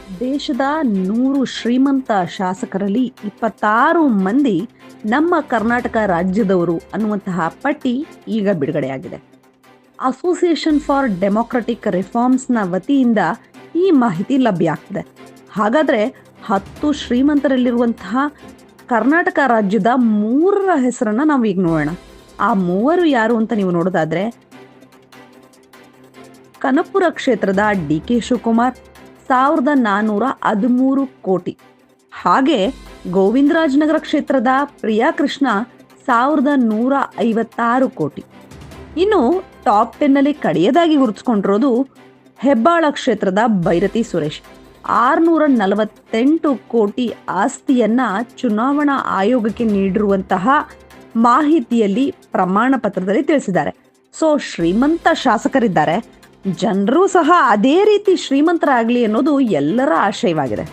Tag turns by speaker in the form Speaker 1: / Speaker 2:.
Speaker 1: ದೇಶದ 100 ಶ್ರೀಮಂತ ಶಾಸಕರಲ್ಲಿ 26 ಮಂದಿ ನಮ್ಮ ಕರ್ನಾಟಕ ರಾಜ್ಯದವರು ಅನ್ನುವಂತಹ ಪಟ್ಟಿ ಈಗ ಬಿಡುಗಡೆಯಾಗಿದೆ. ಅಸೋಸಿಯೇಷನ್ ಫಾರ್ ಡೆಮೊಕ್ರೆಟಿಕ್ ರಿಫಾರ್ಮ್ಸ್ನ ವತಿಯಿಂದ ಈ ಮಾಹಿತಿ ಲಭ್ಯ ಆಗ್ತದೆ. ಹಾಗಾದ್ರೆ 10 ಶ್ರೀಮಂತರಲ್ಲಿರುವಂತಹ ಕರ್ನಾಟಕ ರಾಜ್ಯದ 3ರ ಹೆಸರನ್ನ ನಾವು ಈಗ ನೋಡೋಣ. ಆ 3 ಯಾರು ಅಂತ ನೀವು ನೋಡೋದಾದ್ರೆ, ಕನಕಪುರ ಕ್ಷೇತ್ರದ ಡಿ.ಕೆ. ಶಿವಕುಮಾರ್ 1413 ಕೋಟಿ. ಹಾಗೆ ಗೋವಿಂದರಾಜನಗರ ಕ್ಷೇತ್ರದ ಪ್ರಿಯಾ ಕೃಷ್ಣ 1156 ಕೋಟಿ. ಇನ್ನು ಟಾಪ್ 10 ನಲ್ಲಿ ಕಡೆಯದಾಗಿ ಗುರುತಿಸಿಕೊಂಡಿರೋದು ಹೆಬ್ಬಾಳ ಕ್ಷೇತ್ರದ ಭೈರತಿ ಸುರೇಶ್ 648 ಕೋಟಿ ಆಸ್ತಿಯನ್ನ ಚುನಾವಣಾ ಆಯೋಗಕ್ಕೆ ನೀಡಿರುವಂತಹ ಮಾಹಿತಿಯಲ್ಲಿ ಪ್ರಮಾಣ ಪತ್ರದಲ್ಲಿ ತಿಳಿಸಿದ್ದಾರೆ. ಸೊ ಶ್ರೀಮಂತ ಶಾಸಕರಿದ್ದಾರೆ, ಜನರು ಸಹ ಅದೇ ರೀತಿ ಶ್ರೀಮಂತರಾಗಲಿ ಅನ್ನೋದು ಎಲ್ಲರ ಆಶಯವಾಗಿದೆ.